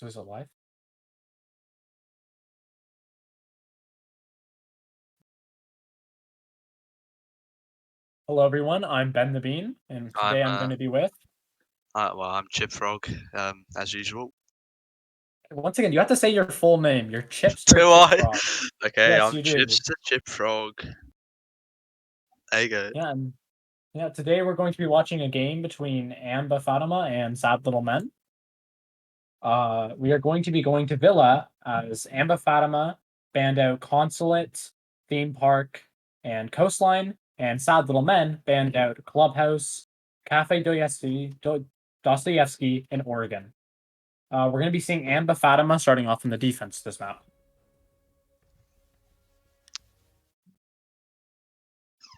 So is it live? Hello, everyone. I'm Ben the Bean, and I'm today I'm going to be with. I'm Chip Frog, as usual. Once again, you have to say your full name. You're Chipster Do Chip I? Frog. Okay, Yes, I'm you do. Chipster Chip Frog. There you go. Yeah, and yeah. Today we're going to be watching a game between Amba Fatima and Sad Little Men. We are going to be going to Villa as Amba Fatima banned out Consulate, Theme Park, and Coastline, and Sad Little Men banned out Clubhouse, Cafe Dostoevsky, and Oregon. We're going to be seeing Amba Fatima starting off in the defense this map.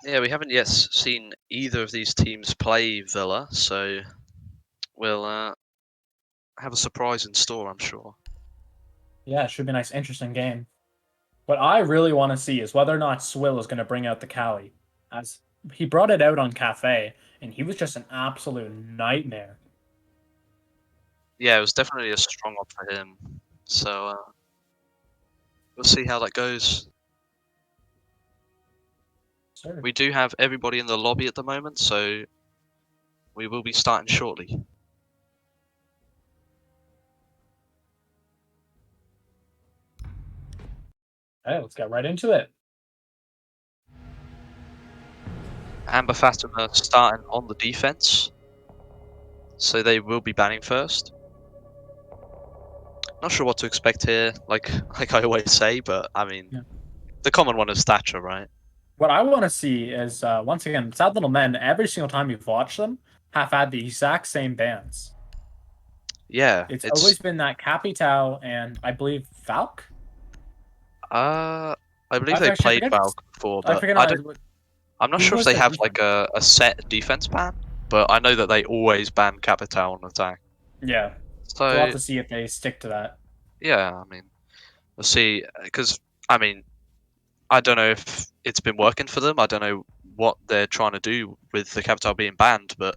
Yeah, we haven't yet seen either of these teams play Villa, so we'll have a surprise in store, I'm sure. Yeah, it should be a nice, interesting game. What I really want to see is whether or not Swill is going to bring out the Cali, as he brought it out on Cafe, and he was just an absolute nightmare. Yeah, it was definitely a strong op for him. So we'll see how that goes. Sure. We do have everybody in the lobby at the moment, so we will be starting shortly. Hey, let's get right into it. Amber Fatima starting on the defense, so they will be banning first. Not sure what to expect here, like I always say, but I mean, Yeah. the common one is Thatcher, right? What I want to see is, once again, Sad Little Men, every single time you've watched them, have had the exact same bands. Yeah, It's it's always been that Capitao and I believe Valk? I believe they Actually, played Valk before, I but forget I don't. I'm not who sure if was they the have defense. like a set defense ban, but I know that they always ban Capital on attack. Yeah, so we'll have So to see if they stick to that. yeah, I mean, we'll see. Because I mean, I don't know if it's been working for them. I don't know what they're trying to do with the Capital being banned, but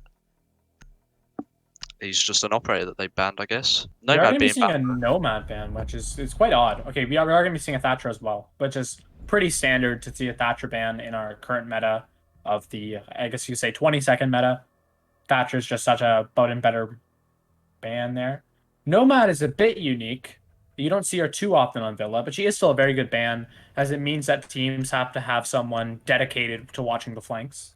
he's just an operator that they banned, I guess. We are Nomad going to be being seeing banned. a Nomad ban, which is it's quite odd. Okay, we are going to be seeing a Thatcher as well, which is pretty standard to see a Thatcher ban in our current meta of the, I guess you could say 20-second meta. Thatcher is just such a boat and better ban there. Nomad is a bit unique. You don't see her too often on Villa, but she is still a very good ban, as it means that teams have to have someone dedicated to watching the flanks.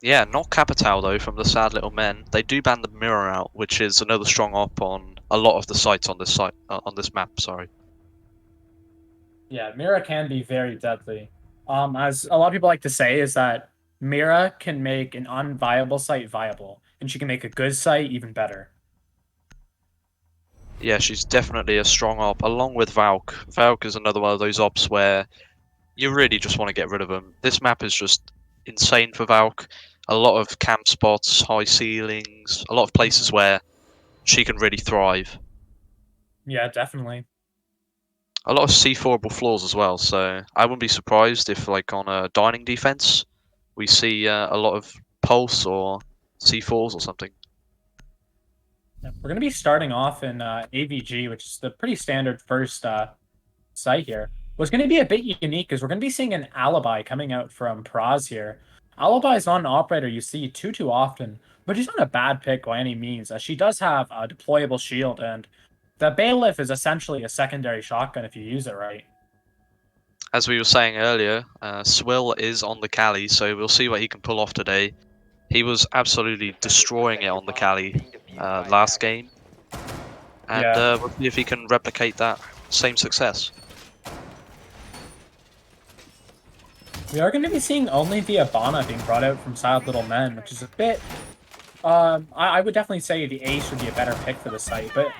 Yeah, not Capital though from the Sad Little Men. They do ban the mirror out, which is another strong op on a lot of the sites on this on this map. Sorry. Yeah, Mira can be very deadly. As a lot of people like to say, is that Mira can make an unviable site viable, and she can make a good site even better. Yeah, she's definitely a strong op, along with Valk. Valk is another one of those ops where you really just want to get rid of them. This map is just insane for Valk. A lot of camp spots, high ceilings, a lot of places where she can really thrive. Yeah, definitely. A lot of C4able floors as well, so I wouldn't be surprised if, like, on a dining defense, we see a lot of pulse or C4s or something. Yeah, we're going to be starting off in AVG, which is the pretty standard first site here. What's going to be a bit unique is we're going to be seeing an Alibi coming out from Praz here. Alibi is not an operator you see too often, but she's not a bad pick by any means, as she does have a deployable shield, and the Bailiff is essentially a secondary shotgun if you use it right. As we were saying earlier, Swill is on the Cali, so we'll see what he can pull off today. He was absolutely destroying it on the Cali last game, and Yeah. we'll see if he can replicate that same success. We are going to be seeing only the Abana being brought out from Sad Little Men, which is a bit. I would definitely say the Ace would be a better pick for the site, but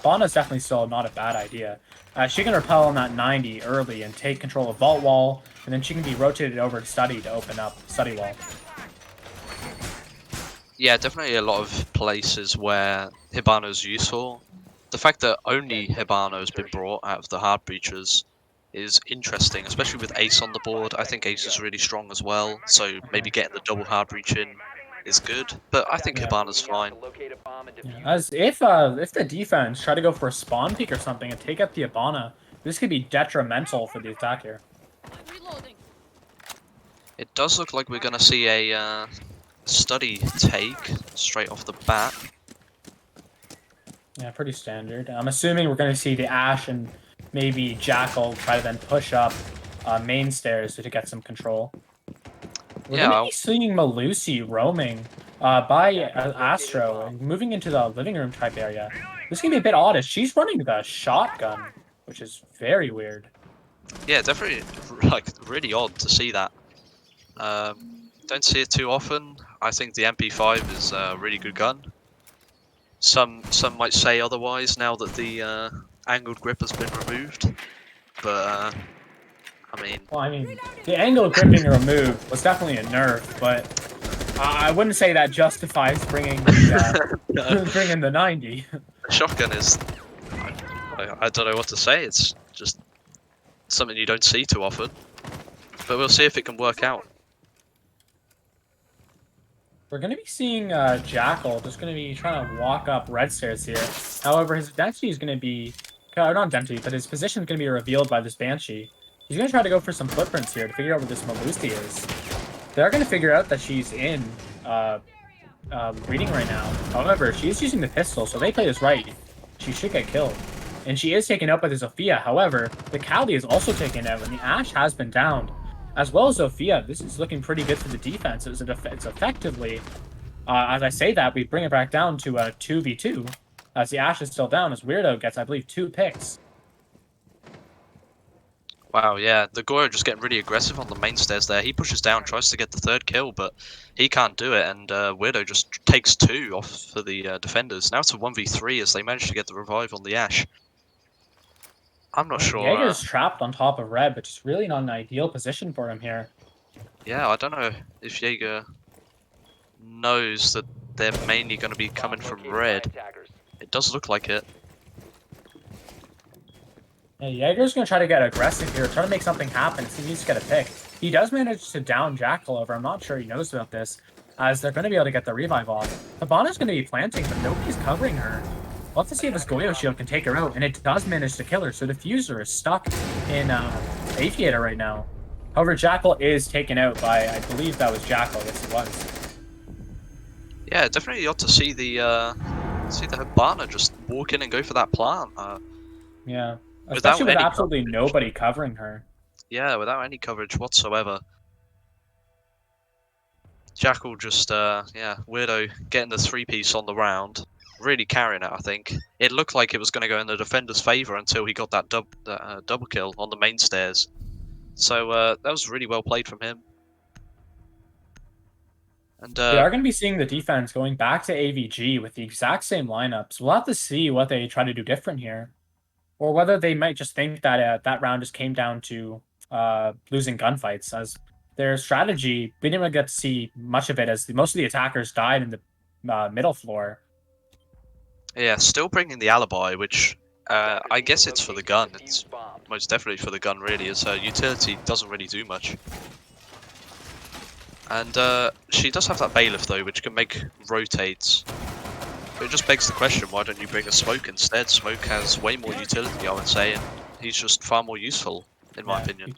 Bana's definitely still not a bad idea. She can repel on that 90 early and take control of Vault Wall, and then she can be rotated over to Study to open up Study Wall. Yeah, definitely a lot of places where Hibano's useful. The fact that only Hibano has been brought out of the hard breaches is interesting, especially with Ace on the board. I think Ace is really strong as well, so maybe getting the double hard breach in is good, but I think Yeah. Hibana's fine. Yeah. As if the defense try to go for a spawn peek or something and take out the Abana, this could be detrimental for the attack here. Reloading. It does look like we're going to see a study take straight off the bat. Yeah, pretty standard. I'm assuming we're going to see the Ash and maybe Jackal try to then push up main stairs to get some control. We're going to be seeing Malusi roaming by Astro and moving into the living room type area. This is going to be a bit odd as she's running the shotgun, which is very weird. Yeah, definitely like really odd to see that. Don't see it too often. I think the MP5 is a really good gun. Some might say otherwise now that the angled grip has been removed, but I mean, the angle gripping removed was definitely a nerf, but I wouldn't say that justifies bringing the bringing the 90. The shotgun is, I don't know what to say. It's just something you don't see too often, but we'll see if it can work out. We're going to be seeing Jackal just going to be trying to walk up red stairs here. However, his identity is going to be... not identity, but his position is going to be revealed by this Banshee. He's going to try to go for some footprints here to figure out where this Malusi is. They're going to figure out that she's in reading right now. However, she is using the pistol, so they play this right. She should get killed. And she is taken out by the Zofia. However, the Kali is also taken out, and the Ash has been downed. As well as Zofia, this is looking pretty good for the defense. It's effectively, as I say that, we bring it back down to a 2v2. As the Ash is still down, as Weirdo gets, I believe, 2 picks. Wow, yeah, the Goro just getting really aggressive on the main stairs there. He pushes down, tries to get the 3rd kill, but he can't do it, and Weirdo just takes 2 off for the defenders. Now it's a 1v3 as they manage to get the revive on the Ash. I'm not sure. Jaeger's trapped on top of red, but just really not an ideal position for him here. Yeah, I don't know if Jaeger knows that they're mainly going to be coming from red. It does look like it. Yeah, Jaeger's going to try to get aggressive here, try to make something happen. He needs to get a pick. He does manage to down Jackal over. I'm not sure he knows about this, as they're going to be able to get the revive off. Hibana's going to be planting, but nobody's covering her. We'll have to see if this Goyo shield can take her out, and it does manage to kill her, so Diffuser is stuck in Aviator right now. However, Jackal is taken out by, I believe that was Jackal, yes it was. Yeah, definitely ought to see the Hibana just walk in and go for that plant. Yeah, especially with absolutely coverage. Nobody covering her. Yeah, without any coverage whatsoever. Jackal just, Weirdo getting the 3-piece on the round. Really carrying it, I think. It looked like it was going to go in the defender's favour until he got that double kill on the main stairs. So that was really well played from him. And we are going to be seeing the defense going back to AVG with the exact same lineups. We'll have to see what they try to do different here. Or whether they might just think that that round just came down to losing gunfights. As their strategy, we didn't really get to see much of it as most of the attackers died in the middle floor. Yeah, still bringing the alibi, which I guess it's for the gun. It's most definitely for the gun, really, as her utility doesn't really do much. And she does have that bailiff, though, which can make rotates. But it just begs the question, why don't you bring a smoke instead? Smoke has way more utility, I would say, and he's just far more useful, in my opinion.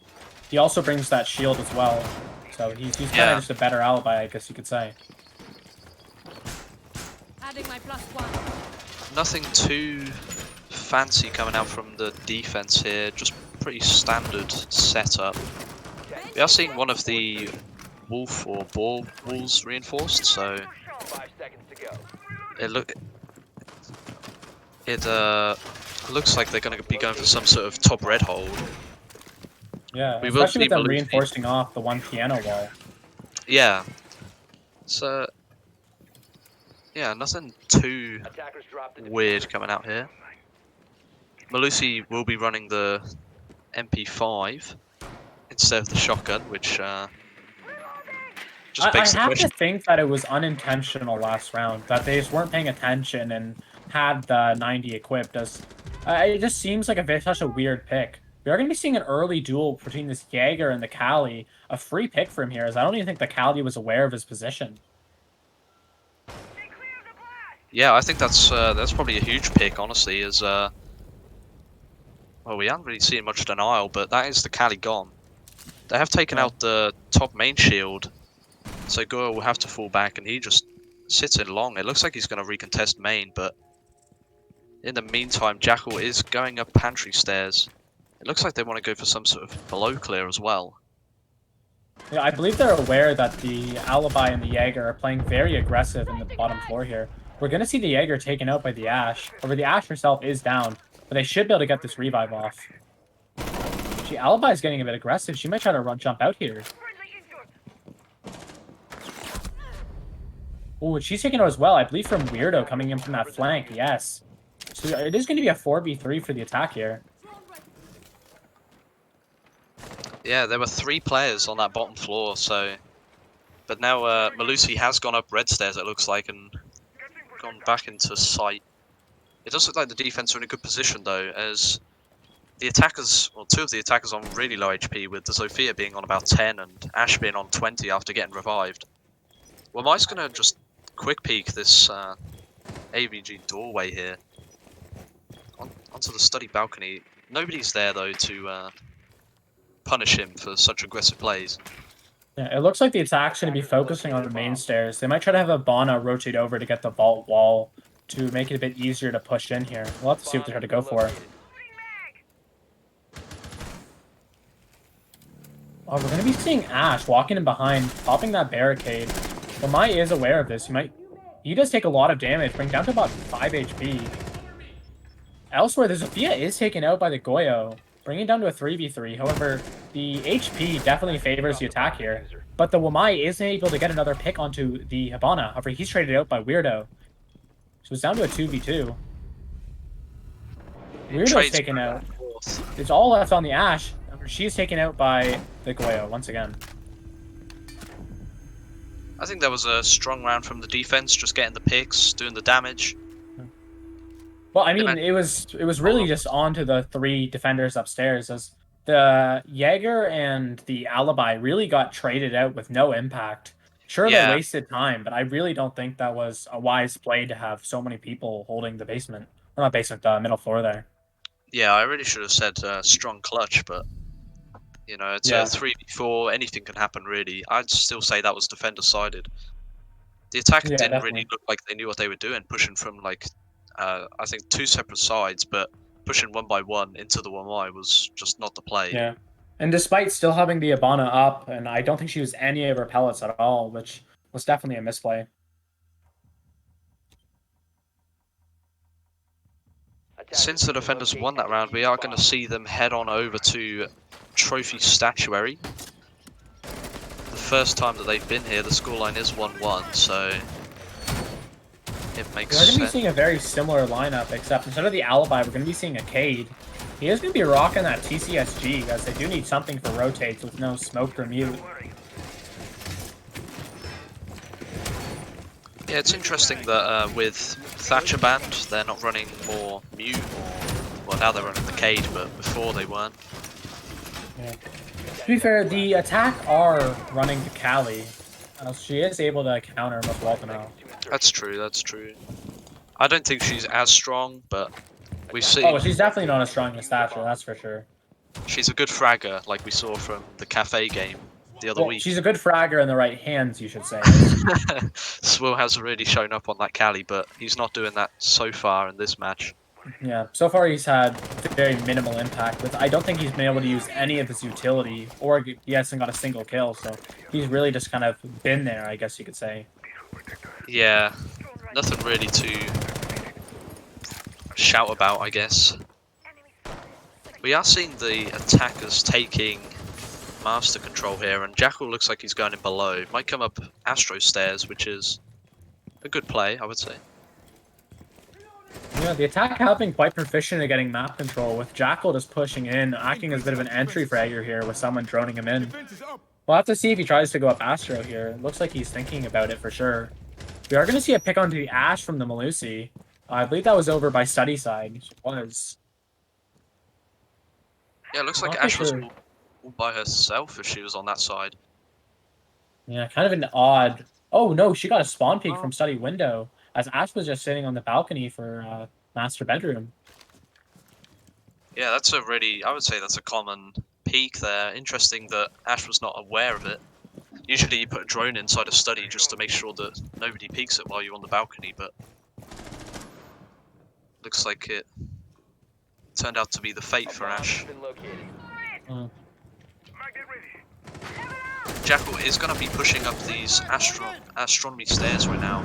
He also brings that shield as well, so he's kind of just a better alibi, I guess you could say. Adding my +1. Nothing too fancy coming out from the defense here, just pretty standard setup. We are seeing one of the wolf or boar walls reinforced, so it looks like they're going to be going for some sort of top red hold. Yeah, especially with them reinforcing off the one piano wall. Yeah. So yeah, nothing too weird coming out here. Malusi will be running the MP5 instead of the shotgun, which just begs the question. I have to think that it was unintentional last round, that they just weren't paying attention and had the 90 equipped. As it just seems like such a weird pick. We are going to be seeing an early duel between this Jaeger and the Kali. A free pick for him here, as I don't even think the Kali was aware of his position. Yeah, I think that's probably a huge pick, honestly. Well, we haven't really seen much denial, but that is the Cali gone. They have taken Yeah. out the top main shield, so Goyle will have to fall back, and he just sits in long. It looks like he's going to recontest main, but in the meantime, Jackal is going up pantry stairs. It looks like they want to go for some sort of below clear as well. Yeah, I believe they're aware that the Alibi and the Jaeger are playing very aggressive in the bottom floor here. We're going to see the Jaeger taken out by the Ashe. However, the Ashe herself is down, but they should be able to get this revive off. She Alibi is getting a bit aggressive. She might try to jump out here. Oh, she's taken out as well. I believe from Weirdo coming in from that flank. Yes. So it is going to be a 4v3 for the attack here. Yeah, there were 3 players on that bottom floor, so... But now Malusi has gone up red stairs, it looks like, and gone back into sight. It does look like the defense are in a good position, though, as the attackers, well, 2 of the attackers on really low HP, with the Sophia being on about 10 and Ash being on 20 after getting revived. Well, Mike's going to just quick peek this AVG doorway here. Onto the study balcony. Nobody's there, though, to punish him for such aggressive plays. Yeah, it looks like the attack's going to be focusing on the main stairs. They might try to have Ivana rotate over to get the vault wall to make it a bit easier to push in here. We'll have to see what they try to go for. Oh, we're going to be seeing Ash walking in behind, popping that barricade. Mai is aware of this. He does take a lot of damage, bring down to about 5 HP. Elsewhere, the Sophia is taken out by the Goyo, bringing down to a 3v3. However, the HP definitely favors the attack here. But the Wamai isn't able to get another pick onto the Hibana. However, he's traded out by Weirdo. So it's down to a 2v2. Weirdo's taken out. It's all left on the Ashe. She's taken out by the Goyo once again. I think that was a strong round from the defense, just getting the picks, doing the damage. Well, I mean, it was really just onto the 3 defenders upstairs, as the Jaeger and the Alibi really got traded out with no impact. Sure, Yeah. They wasted time, but I really don't think that was a wise play to have so many people holding the basement. Or not basement, the middle floor there. Yeah, I really should have said strong clutch, but you know, it's a 3v4. Anything can happen, really. I'd still say that was defender-sided. The attacker didn't definitely. really look like they knew what they were doing, pushing from like I think 2 separate sides, but pushing one by one into the 1Y was just not the play. Yeah. And despite still having the Ivana up, and I don't think she used any of her pellets at all, which was definitely a misplay. Since the defenders won that round, we are going to see them head on over to Trophy Statuary. The first time that they've been here, the scoreline is 1-1, so it makes We're going to be sense. seeing a very similar lineup, except instead of the Alibi, we're going to be seeing a Cade. He is going to be rocking that TCSG, as they do need something for rotates with no smoke or mute. Yeah, it's interesting that with Thatcher Band, they're not running more mute, well, now they're running the Cade, but before they weren't. Yeah. To be fair, the attack are running the Kali. She is able to counter most well now. That's true, that's true. I don't think she's as strong, but we've seen... Oh, she's definitely not as strong as Thatcher, that's for sure. She's a good fragger, like we saw from the Cafe game the other week. She's a good fragger in the right hands, you should say. Swill has really shown up on that Cali, but he's not doing that so far in this match. Yeah, so far he's had very minimal impact. With I don't think he's been able to use any of his utility, or he hasn't got a single kill, so he's really just kind of been there, I guess you could say. Yeah, nothing really to shout about, I guess. We are seeing the attackers taking master control here, and Jackal looks like he's going in below. Might come up Astro stairs, which is a good play, I would say. Yeah, the attack have been quite proficient at getting map control, with Jackal just pushing in, acting as a bit of an entry fragger here with someone droning him in. We'll have to see if he tries to go up Astro here. It looks like he's thinking about it for sure. We are going to see a pick onto the Ashe from the Malusi. I believe that was over by Study side. It was. Yeah, it looks like Ash was all by herself if she was on that side. Yeah, kind of an odd... Oh, no, she got a spawn peek from Study window. as Ash was just sitting on the balcony for master bedroom. Yeah, that's a really, I would say that's a common peek there. Interesting that Ash was not aware of it. Usually you put a drone inside a study just to make sure that nobody peeks it while you're on the balcony, but looks like it turned out to be the fate for Ash. Mm. Jackal is going to be pushing up these astronomy stairs right now.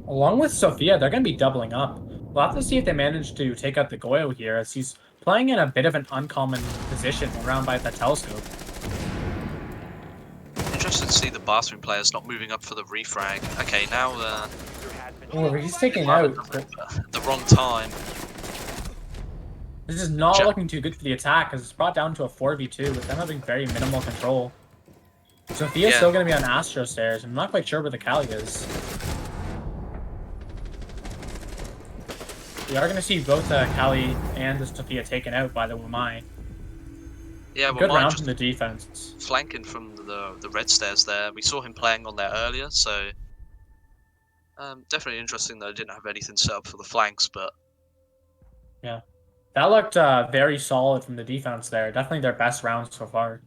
Along with Sophia, they're going to be doubling up. We'll have to see if they manage to take out the Goyo here, as he's playing in a bit of an uncommon position around by the telescope. Interested to see the bathroom players not moving up for the refrag. Okay, now Oh, he's taking out. the wrong time. This is not looking too good for the attack, as it's brought down to a 4v2 with them having very minimal control. Sophia's still going to be on Astro stairs. I'm not quite sure where the Kali is. We are going to see both the Kali and the Sophia taken out by the Wamai. Yeah, well, good round from the defense. Flanking from the red stairs there. We saw him playing on there earlier, so definitely interesting that I didn't have anything set up for the flanks, but yeah, that looked very solid from the defense there. Definitely their best round so far.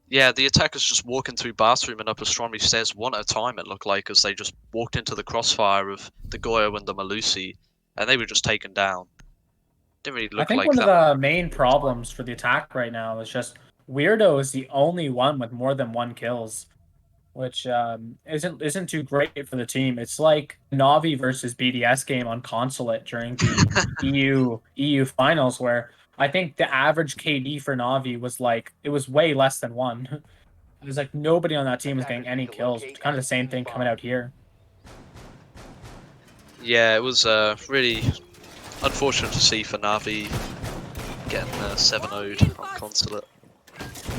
Yeah, the attackers just walking through bathroom and up astronomy stairs one at a time. It looked like as they just walked into the crossfire of the Goyo and the Malusi, and they were just taken down. Didn't really look I think like one that. of the main problems for the attack right now is just Weirdo is the only one with more than 1 kills, which isn't too great for the team. It's like Navi versus BDS game on Consulate during the EU finals, where I think the average KD for Navi was like, it was way less than 1. It was like nobody on that team was getting any kills. It's kind of the same thing coming out here. Yeah, it was really unfortunate to see for Navi getting 7-0'd on Consulate.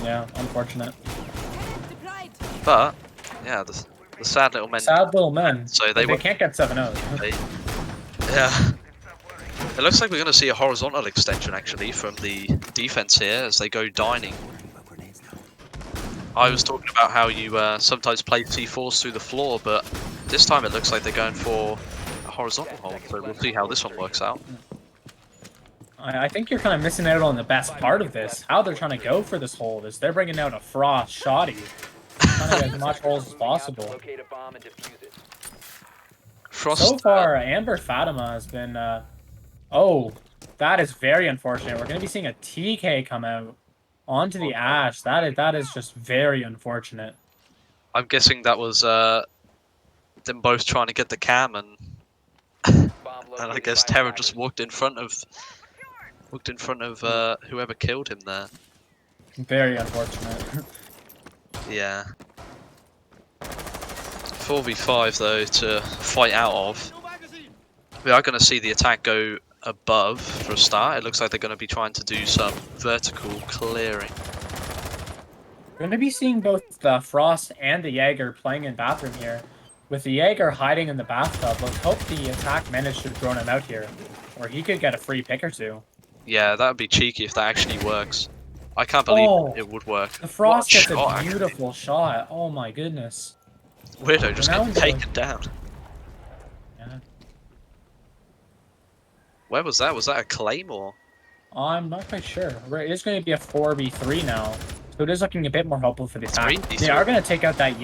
Yeah, unfortunate. But yeah, the sad little men. Sad little men. So they can't get 7-0. Yeah. It looks like we're going to see a horizontal extension actually from the defense here as they go dining. I was talking about how you sometimes play C4s through the floor, but this time it looks like they're going for a horizontal hold, so we'll see how this one works out. I think you're kind of missing out on the best part of this. How they're trying to go for this hold is they're bringing out a Frost Shoddy. Trying to get as much holes as possible. So far, Amber Fatima has been... oh, that is very unfortunate. We're going to be seeing a TK come out onto the Ash. That is just very unfortunate. I'm guessing that was them both trying to get the cam, and I guess Terra just walked in front of whoever killed him there. Very unfortunate. Yeah. 4v5 though to fight out of. We are going to see the attack go above for a start. It looks like they're going to be trying to do some vertical clearing. We're going to be seeing both the Frost and the Jaeger playing in bathroom here. With the Jaeger hiding in the bathtub, let's hope the attack managed to drone him out here, or he could get a free pick or two. Yeah, that would be cheeky if that actually works. I can't believe it would work. The Frost gets a beautiful shot. Oh my goodness. Weirdo just getting taken down. Yeah. Where was that? Was that a claymore? I'm not quite sure. It is going to be a 4v3 now, so it is looking a bit more hopeful for the attack. They are going to take out that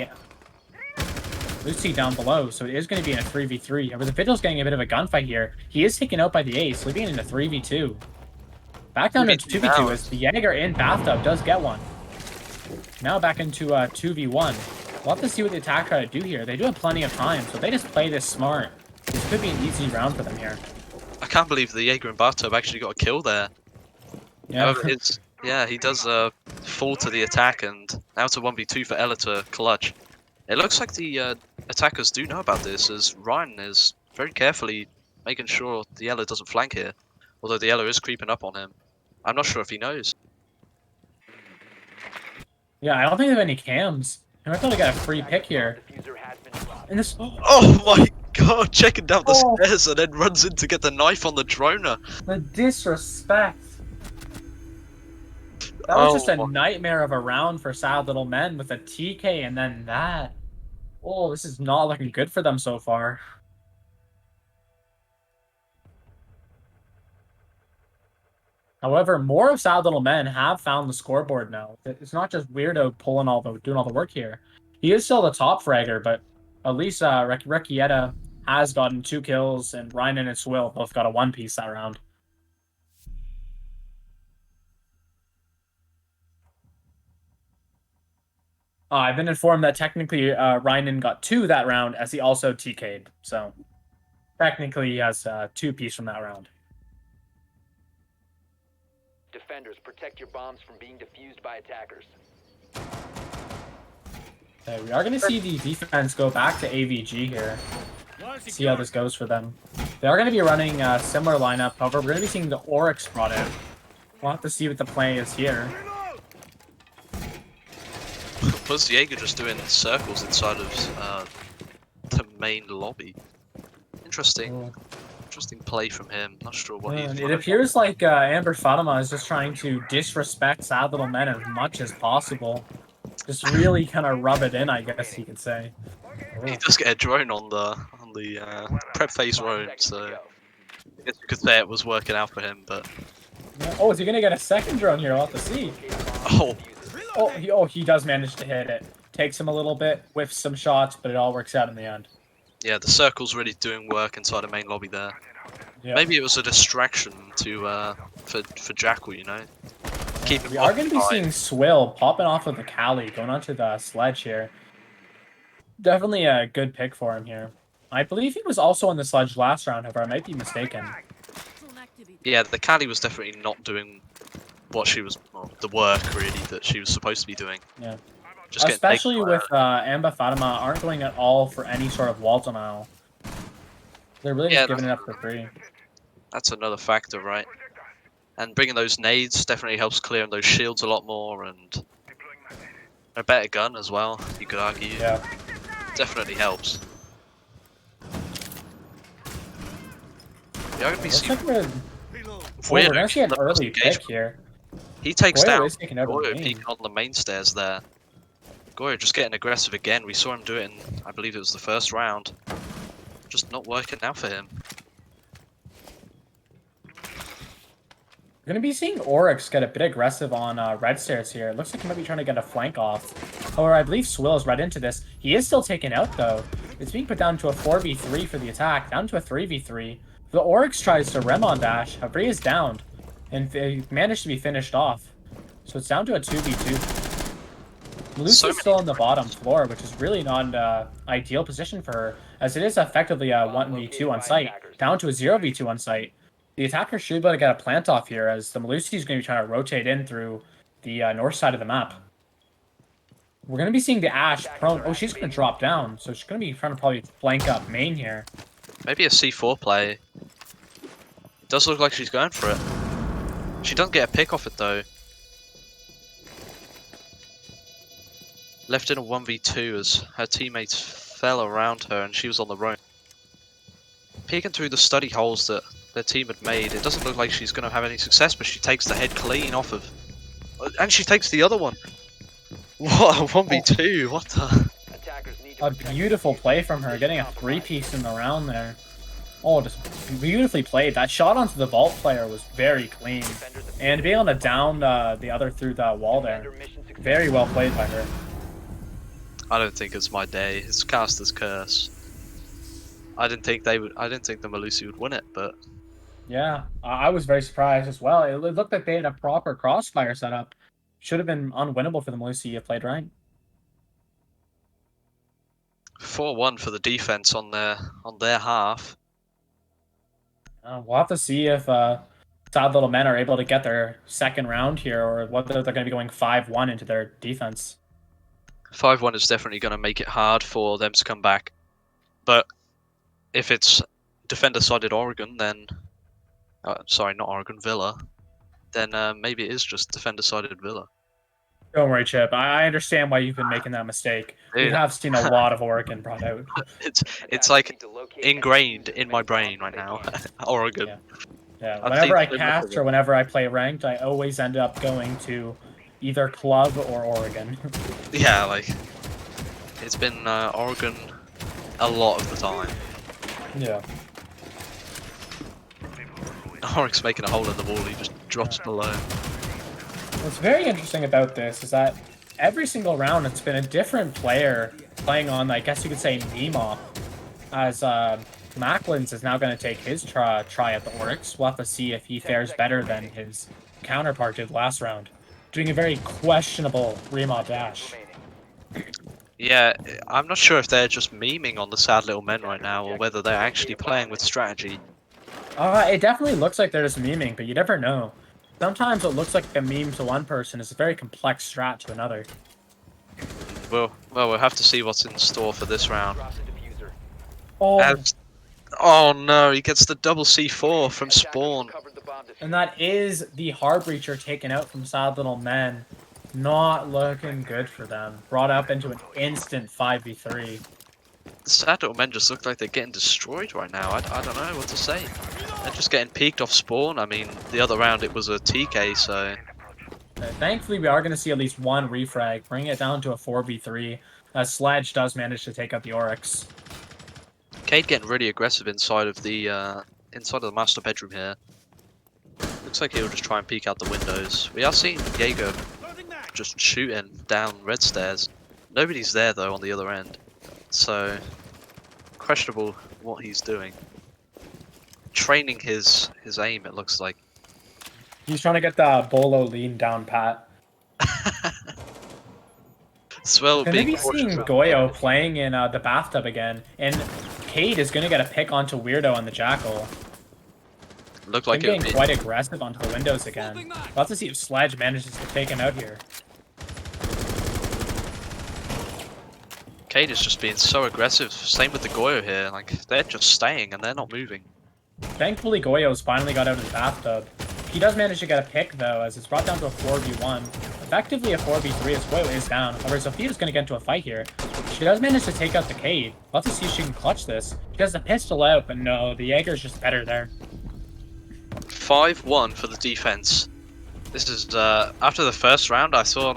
Lucy down below, so it is going to be in a 3v3. However, the Vigil's getting a bit of a gunfight here. He is taken out by the Ace, leaving it in a 3v2. Back down to 2v2 as the Jaeger in bathtub does get one. Now back into 2v1. We'll have to see what the attack try to do here. They do have plenty of time, so if they just play this smart, this could be an easy round for them here. I can't believe the Jaeger in bathtub actually got a kill there. Yeah, yeah, he does fall to the attack, and now it's a 1v2 for Ella to clutch. It looks like the attackers do know about this, as Ryan is very carefully making sure the Ella doesn't flank here. Although the Ella is creeping up on him. I'm not sure if he knows. Yeah, I don't think they have any cams. I thought I got a free pick here. And this... Oh my god, checking down the stairs and then runs in to get the knife on the droner. The disrespect. That was just a nightmare of a round for Sad Little Men with a TK and then that. Oh, this is not looking good for them so far. However, more of Sad Little Men have found the scoreboard now. It's not just Weirdo doing all the work here. He is still the top fragger, but at least Rekieta has gotten 2 kills, and Ryan and Swill both got a 1-piece that round. I've been informed that technically Ryan got 2 that round, as he also TK'd. So technically he has 2-piece from that round. Defenders, protect your bombs from being defused by attackers. Okay, we are going to see the defense go back to AVG here. See how this goes for them. They are going to be running a similar lineup. However, we're going to be seeing the Oryx brought in. We'll have to see what the play is here. Was Jaeger just doing circles inside of the main lobby? Interesting. Interesting play from him. Not sure what he's. It appears like Amber Fatima is just trying to disrespect Sad Little Men as much as possible. Just really kind of rub it in, I guess you could say. He does get a drone on the prep phase roam, so I guess you could say it was working out for him. But Yeah. Oh, is he gonna get a second drone here? We'll have to see. He does manage to hit it. Takes him a little bit, whiffs some shots, but it all works out in the end. Yeah, the circle's really doing work inside the main lobby there. Yeah. Maybe it was a distraction to for Jackal, you know. We are going to be seeing Swill popping off of the Cali, going onto the sledge here. Definitely a good pick for him here. I believe he was also on the sledge last round, however, I might be mistaken. Yeah, the Cali was definitely not doing what she was, well, the work really that she was supposed to be doing. Yeah. Just especially with Amba Fatima aren't going at all for any sort of wall denial. They're really just giving it up for free. That's another factor, right? And bringing those nades definitely helps clearing those shields a lot more, and a better gun as well, you could argue. Yeah. Definitely helps. Yeah, I'm gonna be Looks like we're weird. gonna see an early pick here. He takes Goyo down is taking over the Goyo game. peeking on the main stairs there. Goyo just getting aggressive again. We saw him do it in, I believe it was the first round. Just not working out for him. We're going to be seeing Oryx get a bit aggressive on red stairs here. It looks like he might be trying to get a flank off. However, I believe Swill is right into this. He is still taken out, though. It's being put down to a 4v3 for the attack, down to a 3v3. The Oryx tries to Remon dash. However, he is downed, and he managed to be finished off. So it's down to a 2v2. Melusi's still on the bottom floor, which is really not an ideal position for her, as it is effectively a 1v2 on site, down to a 0v2 on site. The attacker should be able to get a plant off here, as the Melusi is going to be trying to rotate in through the north side of the map. We're going to be seeing the Ashe prone. Oh, she's going to drop down, so she's going to be trying to probably flank up main here. Maybe a C4 play. It does look like she's going for it. She doesn't get a pick off it, though. Left in a 1v2 as her teammates fell around her and she was on the roam. Peeking through the study holes that their team had made, it doesn't look like she's going to have any success, but she takes the head clean off of... And she takes the other one! What a 1v2, what the... A beautiful play from her, getting a 3-piece in the round there. Oh, just beautifully played. That shot onto the vault player was very clean. And being able to down the other through that wall there, very well played by her. I don't think it's my day. It's Caster's curse. I didn't think the Melusi would win it, but Yeah, I was very surprised as well. It looked like they had a proper crossfire setup. Should have been unwinnable for the Melusi if played right. 4-1 for the defense on their half. We'll have to see if Sad Little Men are able to get their second round here, or whether they're going to be going 5-1 into their defense. 5-1 is definitely going to make it hard for them to come back. But if it's defender-sided Oregon, then... sorry, not Oregon, Villa. Then maybe it is just defender-sided Villa. Don't worry, Chip. I understand why you've been making that mistake. We have seen a lot of Oregon brought out. It's like ingrained in my brain right now. Oregon. Yeah. Whenever I cast or whenever I play ranked, I always end up going to either club or Oregon. Yeah, like it's been Oregon a lot of the time. Yeah. Oryx making a hole in the wall, he just drops below. What's very interesting about this is that every single round it's been a different player playing on, I guess you could say, Nemo. As Macklins is now going to take his try at the Oryx. We'll have to see if he fares better than his counterpart did last round. Doing a very questionable Rema dash. Yeah, I'm not sure if they're just memeing on the sad little men right now, or whether they're actually playing with strategy. It definitely looks like they're just memeing, but you never know. Sometimes what looks like a meme to one person is a very complex strat to another. Well, we'll have to see what's in store for this round. Drop the diffuser. Oh, Oh no, he gets the double C4 from Spawn. Covered the bomb diffuser. and that is the Harbreacher taken out from Sad Little Men. Not looking good for them. Brought up into an instant 5v3. The sad little men just look like they're getting destroyed right now. I don't know what to say. They're just getting peeked off Spawn. I mean, the other round it was a TK, so... Thankfully, we are going to see at least one refrag, bringing it down to a 4v3. Sledge does manage to take out the Oryx. Cade getting really aggressive inside of the master bedroom here. Looks like he'll just try and peek out the windows. We are seeing Jaeger just shooting down red stairs. Nobody's there though on the other end, so questionable what he's doing. Training his aim, it looks like. He's trying to get the Bolo lean down pat. Swell And being maybe seeing Goyo playing in the bathtub again, and Cade is going to get a pick onto Weirdo on the Jackal. looked like Him it would getting be. quite aggressive onto the windows again. We'll have to see if Sledge manages to take him out here. Cade is just being so aggressive. Same with the Goyo here. Like they're just staying and they're not moving. Thankfully, Goyo's finally got out of the bathtub. He does manage to get a pick, though, as it's brought down to a 4v1. Effectively a 4v3 as Goyo is down. However, Sophia's going to get into a fight here. She does manage to take out the Cade. Let's see if she can clutch this. She has the pistol out, but no, the Jaeger's just better there. 5-1 for the defense. This is after the first round. I thought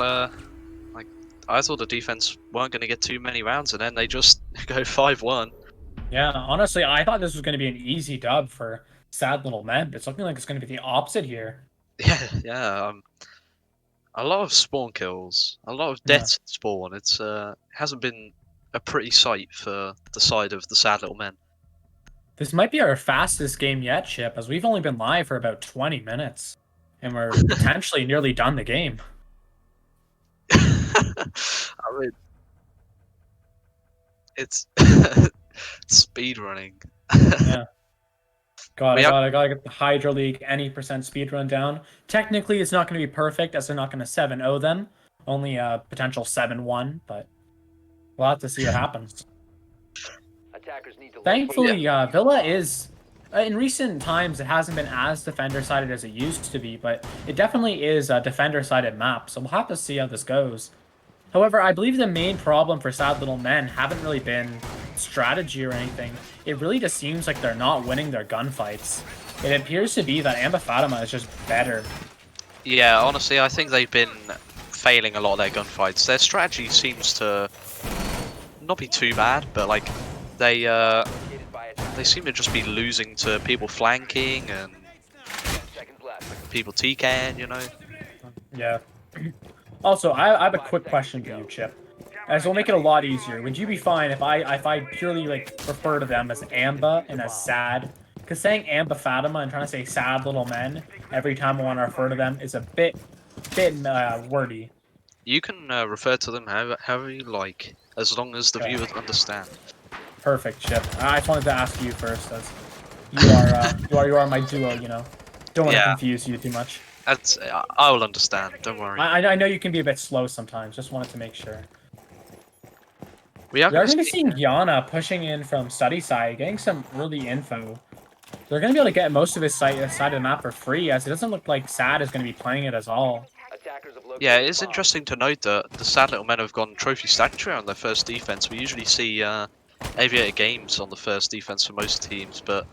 the defense weren't going to get too many rounds, and then they just go 5-1. Yeah, honestly, I thought this was going to be an easy dub for Sad Little Men, but it's looking like it's going to be the opposite here. Yeah. A lot of spawn kills, a lot of deaths at spawn. It's hasn't been a pretty sight for the side of the sad little men. This might be our fastest game yet, Chip, as we've only been live for about 20 minutes. And we're potentially nearly done the game. I mean, it's speed running. Yeah. I gotta get the Hydro League any percent speedrun down. Technically, it's not going to be perfect, as they're not going to 7-0 them. Only a potential 7-1, but we'll have to see what happens. Attackers need to Thankfully, Villa is... in recent times, it hasn't been as defender-sided as it used to be, but it definitely is a defender-sided map, so we'll have to see how this goes. However, I believe the main problem for Sad Little Men haven't really been strategy or anything. It really just seems like they're not winning their gunfights. It appears to be that Amba Fatima is just better. Yeah, honestly, I think they've been failing a lot of their gunfights. Their strategy seems to not be too bad, but like they seem to just be losing to people flanking and people TKing, you know. Yeah. Also, I have a quick question for you, Chip. As will make it a lot easier. Would you be fine if I purely like refer to them as Amba and as Sad? Because saying Amba Fatima and trying to say Sad Little Men every time I want to refer to them is a bit wordy. You can refer to them however you like, as long as the viewers understand. Perfect, Chip. I just wanted to ask you first, as you are my duo. You know, don't want to confuse you too much. That's I will understand. Don't worry. I know you can be a bit slow sometimes. Just wanted to make sure. We are going to be seeing Yana pushing in from study side, getting some early info. They're going to be able to get most of his side of the map for free, as it doesn't look like Sad is going to be playing it at all. Yeah, it is interesting to note that the sad little men have gone trophy statuary on their first defense. We usually see Aviator Games on the first defense for most teams, but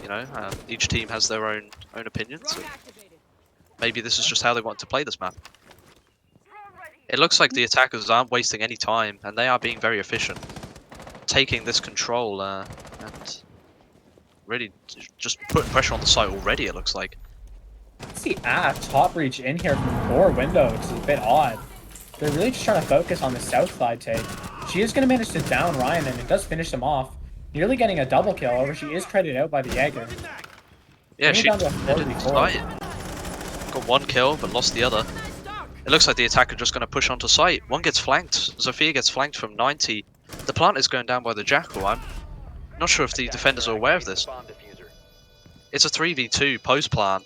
you know, each team has their own opinions. And maybe this is just how they want to play this map. It looks like the attackers aren't wasting any time, and they are being very efficient, taking this control and really just putting pressure on the site already. It looks like. See, top reach in here from 4 windows is a bit odd. They're really just trying to focus on the south side take. She is going to manage to down Ryan, and it does finish him off. Nearly getting a double kill, however, she is traded out by the Jaeger. Yeah, Bringing she it down to a didn't 4v4. start. Got 1 kill, but lost the other. It looks like the attacker just going to push onto site. One gets flanked. Zofia gets flanked from 90. The plant is going down by the Jackal. I'm not sure if the defenders are aware of this. Bomb diffuser. It's a 3v2 post plant.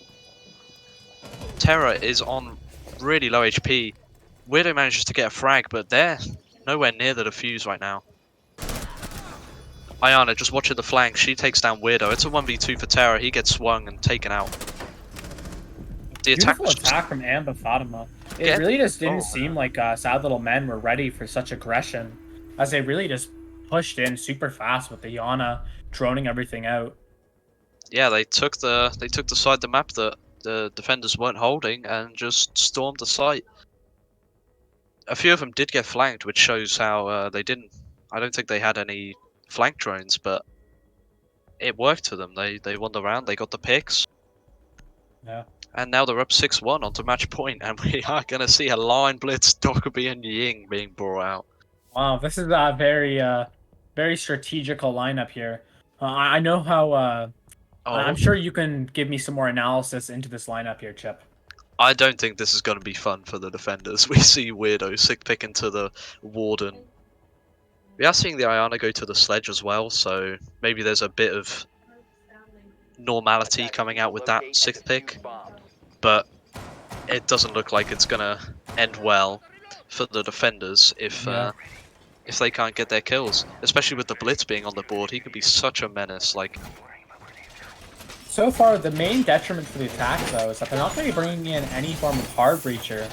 Terra is on really low HP. Weirdo manages to get a frag, but they're nowhere near the defuse right now. Ayana just watching the flank. She takes down Weirdo. It's a 1v2 for Terra. He gets swung and taken out. The attack Beautiful attack from Amba Fatima. It Yeah. really just didn't seem like Sad Little Men were ready for such aggression, as they really just pushed in super fast with the Yana droning everything out. Yeah, they took the side of the map that the defenders weren't holding and just stormed the site. A few of them did get flanked, which shows how they didn't. I don't think they had any flank drones, but it worked for them. They won the round. They got the picks. Yeah. And now they're up 6-1 onto match point, and we are going to see a line blitz, Dockerby and Ying being brought out. Wow, this is a very strategical lineup here. I know how. I'm sure you can give me some more analysis into this lineup here, Chip. I don't think this is going to be fun for the defenders. We see Weirdo sick picking to the Warden. We are seeing the Ayana go to the Sledge as well, so maybe there's a bit of normality coming out with that Locate and sixth pick. defuse bombs. But it doesn't look like it's gonna end well for the defenders if they can't get their kills, especially with the Blitz being on the board. He could be such a menace. Like, So far, the main detriment for the attack, though, is that they're not going to be bringing in any form of hard breacher,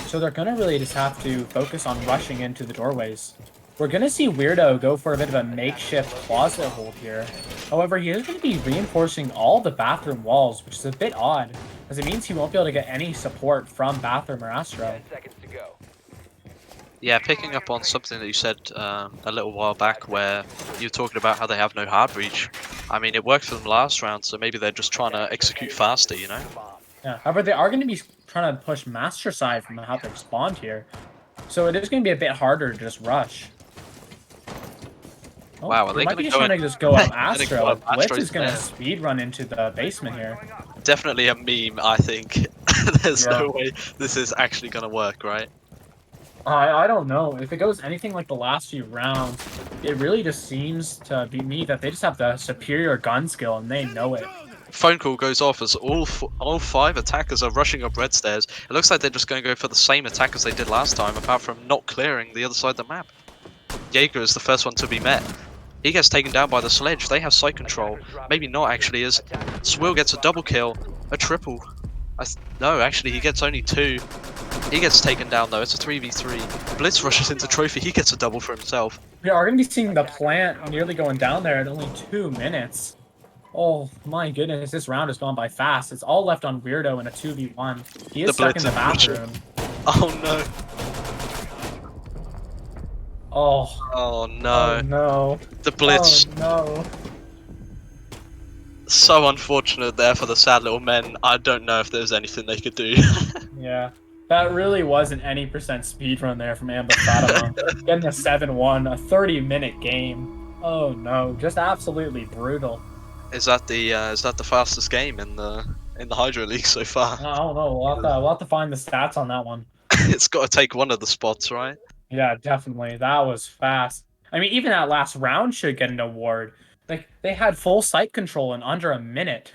so they're going to really just have to focus on rushing into the doorways. We're going to see Weirdo go for a bit of a makeshift closet hold here. However, he is going to be reinforcing all the bathroom walls, which is a bit odd, as it means he won't be able to get any support from Bathroom or Astro. 10 seconds to go. yeah, picking up on something that you said a little while back, where you were talking about how they have no hard breach. I mean, it worked for them last round, so maybe they're just trying to execute faster, you know? Yeah, however, they are going to be trying to push Master side from how they spawned here, so it is going to be a bit harder to just rush. Oh, Wow, are they they might be gonna just go trying to just go up Astro. go up Blitz Astro's is going to there. speed run into the basement here. Definitely a meme, I think. There's Yeah. no way this is actually going to work, right? I don't know. If it goes anything like the last few rounds, it really just seems to be me that they just have the superior gun skill and they know it. Phone call goes off as all 5 attackers are rushing up red stairs. It looks like they're just going to go for the same attack as they did last time, apart from not clearing the other side of the map. Jaeger is the first one to be met. He gets taken down by the Sledge. They have site control. Maybe not, actually, as Swill gets a double kill, a triple. No, actually, he gets only 2. He gets taken down, though. It's a 3v3. Blitz rushes into Trophy. He gets a double for himself. We are going to be seeing the plant nearly going down there in only 2 minutes. Oh my goodness, this round has gone by fast. It's all left on Weirdo in a 2v1. He is The stuck Blitz in the is bathroom. Oh, no. Oh, Oh, no. oh no. The Blitz. Oh no. So unfortunate there for the sad little men. I don't know if there's anything they could do. Yeah. That really wasn't any percent speedrun there from Amba Fatima. Getting a 7-1, a 30-minute game. Oh no, just absolutely brutal. Is that the fastest game in the Hydro League so far? I don't know. We'll have to find the stats on that one. It's got to take one of the spots, right? Yeah, definitely. That was fast. I mean, even that last round should get an award. Like, they had full site control in under a minute.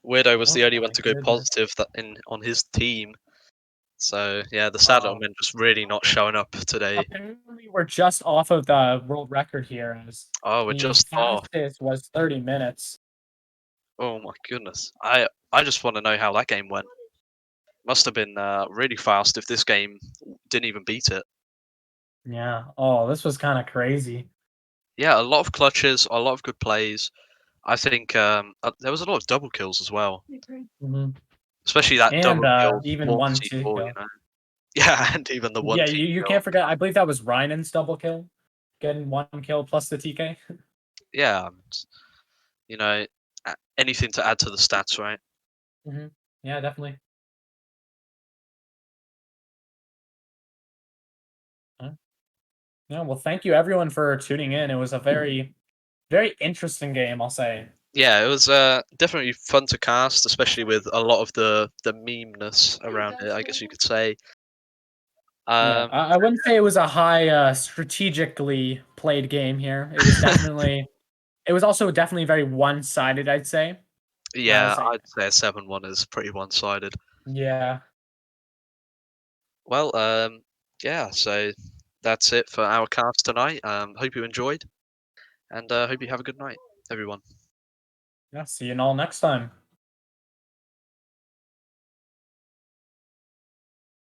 Weirdo was the Oh only one my to go goodness. positive on his team. So yeah, the sad little men just really not showing up today. Apparently, we're just off of the world record here. As Oh, we're the just off. fastest was 30 minutes. Oh my goodness. I just want to know how that game went. Must have been really fast if this game didn't even beat it. Yeah. Oh, this was kind of crazy. Yeah, a lot of clutches, a lot of good plays. I think there was a lot of double kills as well, Mhm. especially that And double kill even for one C4, kill. you know. Yeah, and even the one Yeah, team you kill. can't forget. I believe that was Reinen's double kill, getting 1 kill plus the TK. Yeah, and, you know, anything to add to the stats, right? Yeah, definitely. Yeah, well, thank you everyone for tuning in. It was a very, very interesting game, I'll say. Yeah, it was definitely fun to cast, especially with a lot of the memeness around it, I guess you could say. Yeah, I wouldn't say it was a high strategically played game here. It was definitely, it was also definitely very one-sided, I'd say. Yeah, Like, I'd say a 7-1 is pretty one-sided. yeah. Well, yeah, so that's it for our cast tonight. Hope you enjoyed, and hope you have a good night, everyone. Yeah, see you all next time.